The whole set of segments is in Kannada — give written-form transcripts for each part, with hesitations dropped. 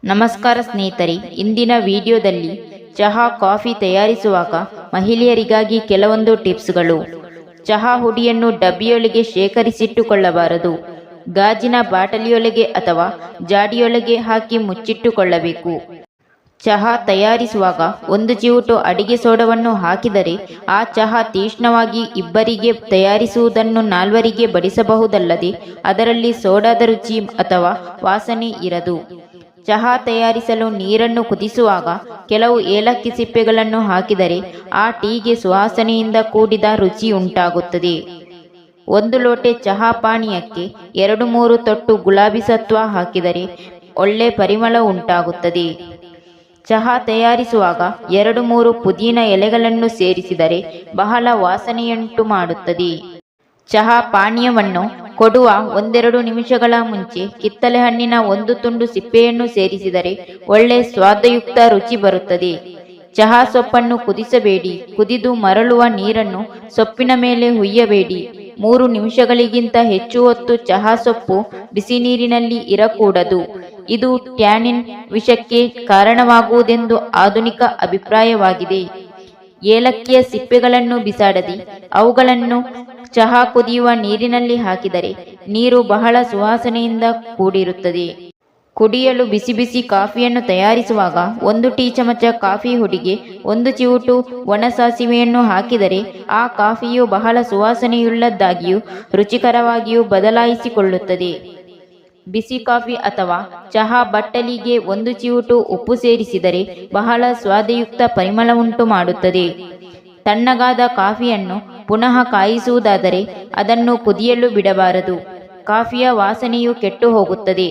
ನಮಸ್ಕಾರ ಸ್ನೇಹಿತರೆ, ಇಂದಿನ ವಿಡಿಯೋದಲ್ಲಿ ಚಹಾ ಕಾಫಿ ತಯಾರಿಸುವಾಗ ಮಹಿಳೆಯರಿಗಾಗಿ ಕೆಲವೊಂದು ಟಿಪ್ಸ್ಗಳು. ಚಹಾ ಹುಡಿಯನ್ನು ಡಬ್ಬಿಯೊಳಗೆ ಶೇಖರಿಸಿಟ್ಟುಕೊಳ್ಳಬಾರದು. ಗಾಜಿನ ಬಾಟಲಿಯೊಳಗೆ ಅಥವಾ ಜಾಡಿಯೊಳಗೆ ಹಾಕಿ ಮುಚ್ಚಿಟ್ಟುಕೊಳ್ಳಬೇಕು. ಚಹಾ ತಯಾರಿಸುವಾಗ ಒಂದು ಚಿವುಟು ಅಡಿಗೆ ಸೋಡವನ್ನು ಹಾಕಿದರೆ ಆ ಚಹಾ ತೀಕ್ಷ್ಣವಾಗಿ ಇಬ್ಬರಿಗೆ ತಯಾರಿಸುವುದನ್ನು ನಾಲ್ವರಿಗೆ ಬಡಿಸಬಹುದಲ್ಲದೆ ಅದರಲ್ಲಿ ಸೋಡಾದ ರುಚಿ ಅಥವಾ ವಾಸನೆ ಇರದು. ಚಹಾ ತಯಾರಿಸಲು ನೀರನ್ನು ಕುದಿಸುವಾಗ ಕೆಲವು ಏಲಕ್ಕಿ ಸಿಪ್ಪೆಗಳನ್ನು ಹಾಕಿದರೆ ಆ ಟೀಗೆ ಸುವಾಸನೆಯಿಂದ ಕೂಡಿದ ರುಚಿ ಉಂಟಾಗುತ್ತದೆ. 1 ಲೋಟೆ ಚಹಾ ಪಾನೀಯಕ್ಕೆ 2-3 ತೊಟ್ಟು ಗುಲಾಬಿ ಸತ್ವ ಹಾಕಿದರೆ ಒಳ್ಳೆ ಪರಿಮಳ ಉಂಟಾಗುತ್ತದೆ. ಚಹಾ ತಯಾರಿಸುವಾಗ 2-3 ಪುದೀನ ಎಲೆಗಳನ್ನು ಸೇರಿಸಿದರೆ ಬಹಳ ವಾಸನೆಯುಂಟು ಮಾಡುತ್ತದೆ. ಚಹಾ ಪಾನೀಯವನ್ನು ಕೊಡುವ 1-2 ನಿಮಿಷಗಳ ಮುಂಚೆ ಕಿತ್ತಳೆ ಹಣ್ಣಿನ 1 ತುಂಡು ಸಿಪ್ಪೆಯನ್ನು ಸೇರಿಸಿದರೆ ಒಳ್ಳೆ ಸ್ವಾದಯುಕ್ತ ರುಚಿ ಬರುತ್ತದೆ. ಚಹಾ ಸೊಪ್ಪನ್ನು ಕುದಿಸಬೇಡಿ. ಕುದಿದು ಮರಳುವ ನೀರನ್ನು ಸೊಪ್ಪಿನ ಮೇಲೆ ಹುಯ್ಯಬೇಡಿ. 3 ನಿಮಿಷಗಳಿಗಿಂತ ಹೆಚ್ಚು ಹೊತ್ತು ಚಹಾ ಸೊಪ್ಪು ಬಿಸಿ ನೀರಿನಲ್ಲಿ ಇರಕೂಡದು. ಇದು ಟ್ಯಾನಿನ್ ವಿಷಕ್ಕೆ ಕಾರಣವಾಗುವುದೆಂದು ಆಧುನಿಕ ಅಭಿಪ್ರಾಯವಾಗಿದೆ. ಏಲಕ್ಕಿಯ ಸಿಪ್ಪೆಗಳನ್ನು ಬಿಸಾಡದೆ ಅವುಗಳನ್ನು ಚಹಾ ಕುದಿಯುವ ನೀರಿನಲ್ಲಿ ಹಾಕಿದರೆ ನೀರು ಬಹಳ ಸುವಾಸನೆಯಿಂದ ಕೂಡಿರುತ್ತದೆ. ಕುಡಿಯಲು ಬಿಸಿ ಬಿಸಿ ಕಾಫಿಯನ್ನು ತಯಾರಿಸುವಾಗ 1 ಟೀ ಚಮಚ ಕಾಫಿ ಹುಡಿಗೆ 1 ಚಿವುಟು ಒಣ ಸಾಸಿವೆಯನ್ನು ಹಾಕಿದರೆ ಆ ಕಾಫಿಯು ಬಹಳ ಸುವಾಸನೆಯುಳ್ಳದ್ದಾಗಿಯೂ ರುಚಿಕರವಾಗಿಯೂ ಬದಲಾಯಿಸಿಕೊಳ್ಳುತ್ತದೆ. ಬಿಸಿ ಕಾಫಿ ಅಥವಾ ಚಹಾ ಬಟ್ಟಲಿಗೆ 1 ಚಿವುಟು ಉಪ್ಪು ಸೇರಿಸಿದರೆ ಬಹಳ ಸ್ವಾದಯುಕ್ತ ಪರಿಮಳ ಉಂಟು ಮಾಡುತ್ತದೆ. ತಣ್ಣಗಾದ ಕಾಫಿಯನ್ನು ಪುನಃ ಕಾಯಿಸುವುದಾದರೆ ಅದನ್ನು ಕುದಿಯಲು ಬಿಡಬಾರದು. ಕಾಫಿಯ ವಾಸನೆಯು ಕೆಟ್ಟು ಹೋಗುತ್ತದೆ.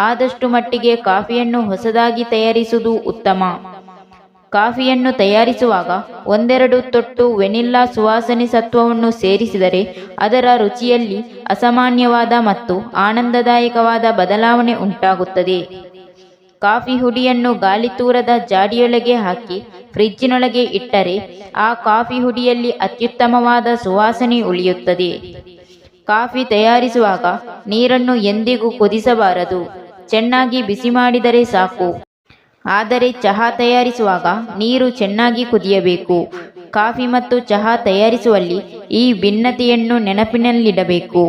ಆದಷ್ಟು ಮಟ್ಟಿಗೆ ಕಾಫಿಯನ್ನು ಹೊಸದಾಗಿ ತಯಾರಿಸುವುದು ಉತ್ತಮ. ಕಾಫಿಯನ್ನು ತಯಾರಿಸುವಾಗ 1-2 ತೊಟ್ಟು ವೆನಿಲ್ಲಾ ಸುವಾಸನೆ ಸತ್ವವನ್ನು ಸೇರಿಸಿದರೆ ಅದರ ರುಚಿಯಲ್ಲಿ ಅಸಾಮಾನ್ಯವಾದ ಮತ್ತು ಆನಂದದಾಯಕವಾದ ಬದಲಾವಣೆ ಉಂಟಾಗುತ್ತದೆ. ಕಾಫಿ ಹುಡಿಯನ್ನು ಗಾಳಿ ತೂರದ ಜಾಡಿಯೊಳಗೆ ಹಾಕಿ ಫ್ರಿಜ್ಜಿನೊಳಗೆ ಇಟ್ಟರೆ ಆ ಕಾಫಿ ಹುಡಿಯಲ್ಲಿ ಅತ್ಯುತ್ತಮವಾದ ಸುವಾಸನೆ ಉಳಿಯುತ್ತದೆ. ಕಾಫಿ ತಯಾರಿಸುವಾಗ ನೀರನ್ನು ಎಂದಿಗೂ ಕುದಿಸಬಾರದು. ಚೆನ್ನಾಗಿ ಬಿಸಿ ಮಾಡಿದರೆ ಸಾಕು. ಆದರೆ ಚಹಾ ತಯಾರಿಸುವಾಗ ನೀರು ಚೆನ್ನಾಗಿ ಕುದಿಯಬೇಕು. ಕಾಫಿ ಮತ್ತು ಚಹಾ ತಯಾರಿಸುವಲ್ಲಿ ಈ ಭಿನ್ನತೆಯನ್ನು ನೆನಪಿನಲ್ಲಿಡಬೇಕು.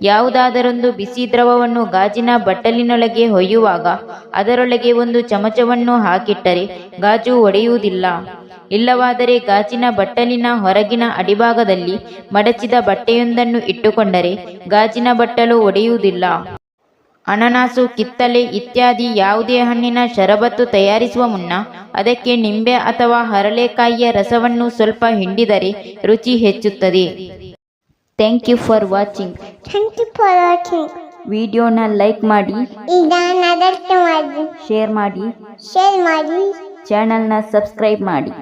ಯಾವುದಾದರೊಂದು ಬಿಸಿ ದ್ರವವನ್ನು ಗಾಜಿನ ಬಟ್ಟಲಿನೊಳಗೆ ಹೊಯ್ಯುವಾಗ ಅದರೊಳಗೆ 1 ಚಮಚವನ್ನು ಹಾಕಿಟ್ಟರೆ ಗಾಜು ಒಡೆಯುವುದಿಲ್ಲ. ಇಲ್ಲವಾದರೆ ಗಾಜಿನ ಬಟ್ಟಲಿನ ಹೊರಗಿನ ಅಡಿಭಾಗದಲ್ಲಿ ಮಡಚಿದ ಬಟ್ಟೆಯೊಂದನ್ನು ಇಟ್ಟುಕೊಂಡರೆ ಗಾಜಿನ ಬಟ್ಟಲು ಒಡೆಯುವುದಿಲ್ಲ. ಅನನಾಸು, ಕಿತ್ತಳೆ ಇತ್ಯಾದಿ ಯಾವುದೇ ಹಣ್ಣಿನ ಶರಬತ್ತು ತಯಾರಿಸುವ ಮುನ್ನ ಅದಕ್ಕೆ ನಿಂಬೆ ಅಥವಾ ಹರಳೆಕಾಯಿಯ ರಸವನ್ನು ಸ್ವಲ್ಪ ಹಿಂಡಿದರೆ ರುಚಿ ಹೆಚ್ಚುತ್ತದೆ. Thank you for watching. ವಿಡಿಯೋನ ಲೈಕ್ ಮಾಡಿ, ಶೇರ್ ಮಾಡಿ, ಚಾನಲ್ನ ಸಬ್ಸ್ಕ್ರೈಬ್ ಮಾಡಿ.